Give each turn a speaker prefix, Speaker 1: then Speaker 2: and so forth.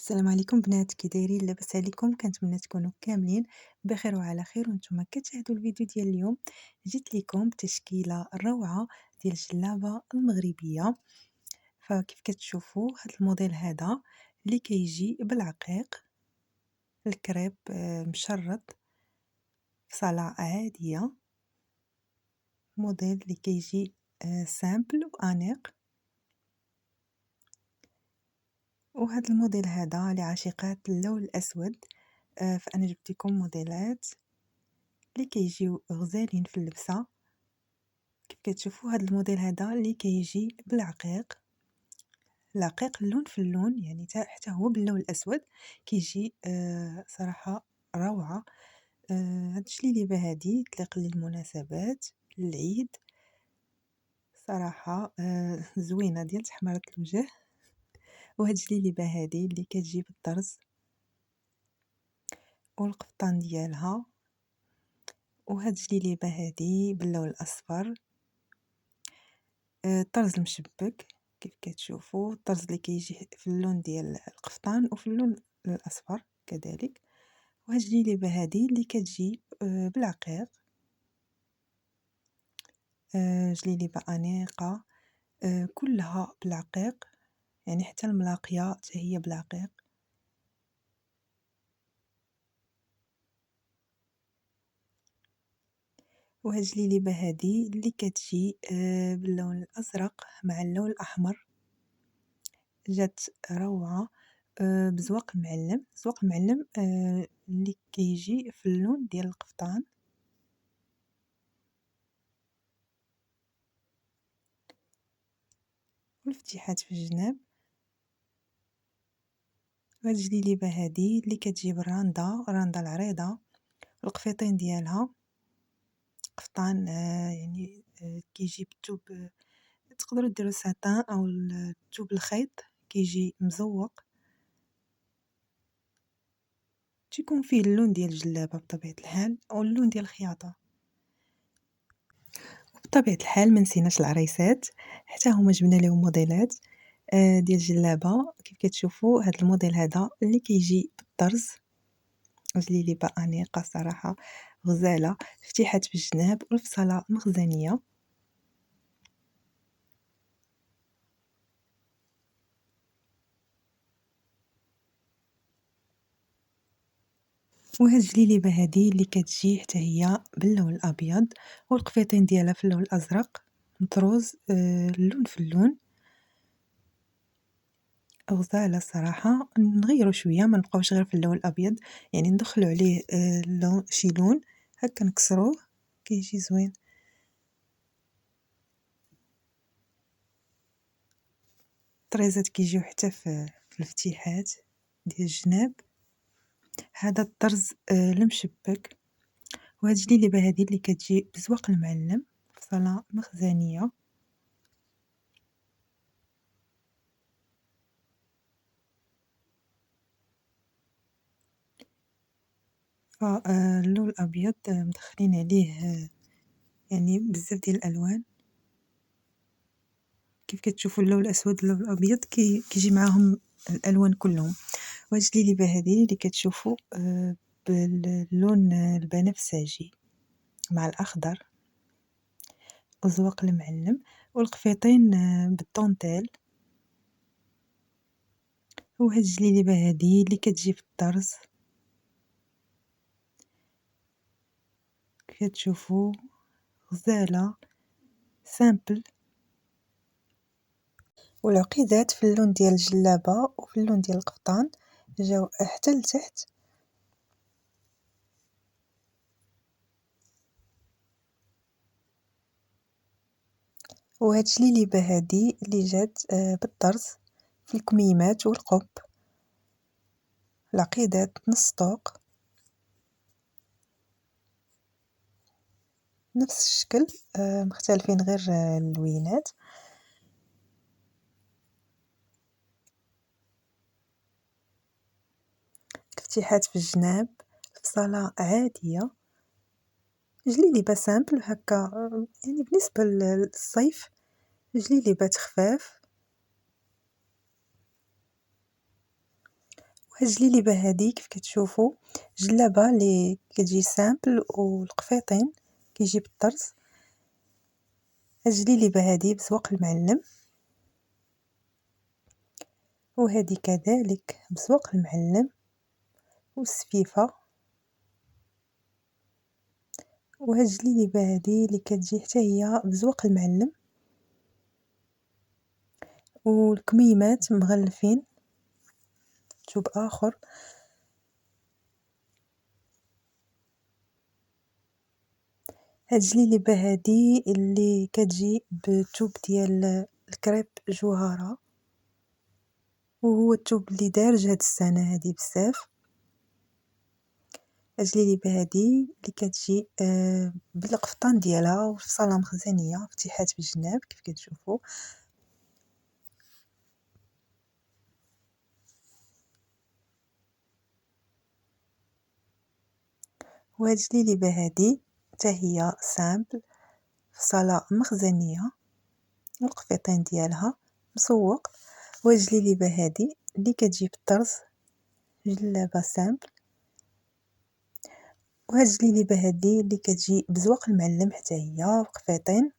Speaker 1: السلام عليكم بنات، كي دايرين؟ لاباس عليكم؟ كنتمنى تكونوا كاملين بخير وعلى خير وانتم كتشاهدوا الفيديو ديال اليوم. جيت لكم بتشكيله روعه ديال الجلابه المغربيه. فكيف كتشوفوا هذا الموديل هذا اللي كيجي بالعقيق الكريب مشرط في صاله عاديه، موديل اللي كيجي سامبل وانيق. وهذا الموديل هذا لعاشقات اللون الاسود. فانا جبت لكم موديلات اللي كيجيو غزالين في اللبسه. كيف كتشوفوا هذا الموديل هذا اللي كيجي بالعقيق، العقيق اللون في اللون، يعني حتى هو باللون الاسود كيجي صراحه روعه. هاد الشليليبه هادي تليق للمناسبات، للعيد صراحه زوينه ديال تحمرة الوجه. وهاد الجليليبه هادي اللي كتجي بالطرز والقفطان ديالها، وهاد الجليليبه هادي باللون الاصفر، الطرز المشبك كيف كتشوفوا، الطرز اللي كيجي في اللون ديال القفطان وفي اللون الاصفر كذلك. وهاد الجليبه هادي اللي كتجي بالعقيق، جليبه انيقه، كلها بالعقيق، يعني حتى الملاقيه حتى هي بالعقيق. وهاد الجليبه هادي اللي كتجي باللون الازرق مع اللون الاحمر، جات روعه بزواق المعلم، زواق المعلم اللي كيجي في اللون ديال القفطان. والفتيحات في الجناب. وهاد الجليبه هادي اللي كتجي بالراندا، راندا العريضه، القفيطين ديالها قفطان، يعني كيجي بالثوب، تقدروا ديروا ساتان او الثوب الخيط، كيجي مزوق، تيكون فيه اللون ديال الجلابه بطبيعه الحال او اللون ديال الخياطه. بطبيعه الحال ما نسيناش العريسات، حتى هما جبنا لهم موديلات ديال الجلابه. كيف كتشوفوا هذا الموديل هذا اللي كيجي بالطرز، جليبه انيقه صراحه غزاله، فتيحات في الجناب والفصاله مخزنيه. وهاد الجليبه هادي اللي كتجي حتى هي باللون الابيض والقفيطين ديالها في اللون الازرق مطروز، اللون في اللون غزاله صراحه. نغيروا شويه، ما نبقاوش غير في اللون الابيض، يعني ندخلوا عليه لون، شي لون هكا نكسروه كيجي زوين. الطريزات كيجيو حتى في الفتيحات ديال الجناب، هذا الطرز المشبك. وهاد الجليبه هادي اللي كتجي بزواق المعلم في صاله مخزنيه. فاللون الأبيض مدخلين عليه يعني بزاف ديال الألوان. كيف كتشوفوا اللون الأسود واللون الأبيض كيجي معاهم الألوان كلهم. وهاد الجليبة هادي اللي كتشوفوا باللون البنفسجي مع الأخضر وزواق المعلم، والقفيطين بالطونتيل. وهاد الجليبة هادي اللي كتجي في الطرز كتشوفوا غزالة سامبل. والعقيدات في اللون ديال الجلابة وفي اللون ديال القفطان جاو حتى لتحت. وهاد الجليبة هادي اللي جات بالطرز في الكميمات والقب، العقيدات نص طوق نفس الشكل، مختلفين غير اللوينات. تفتيحات في الجناب، فصالة عادية، جليبة سامبل هكا، يعني بالنسبة للصيف جليبات خفاف. وهاد الجليبة هادي كيف كتشوفو جلابة لي كتجي سامبل والقفيطين كيجي بالطرز. هاد الجليبة هادي بزواق المعلم، وهادي كذلك بزواق المعلم والسفيفة. وهاد الجليبة هادي لي كتجي حتى هي بزواق المعلم والكميمات مغلفين بثوب آخر. هاد الجليبة هادي اللي كتجي بثوب ديال الكريب جوهرة، وهو الثوب اللي دارج هاد السنة هادي بزاف. هاد الجليبة هادي اللي كتجي بالقفطان ديالها وفصالة مخزنية فتيحات بالجناب كيف كتشوفو. وهاد الجليبة هادي حتى هي سامبل فصالة مخزنية والقفيطين ديالها مسوق. وهاد الجليبة هادي اللي كتجي بالطرز جلابة سامبل. وهاد الجليبة هادي اللي كتجي بزواق المعلم حتى هي وقفيطين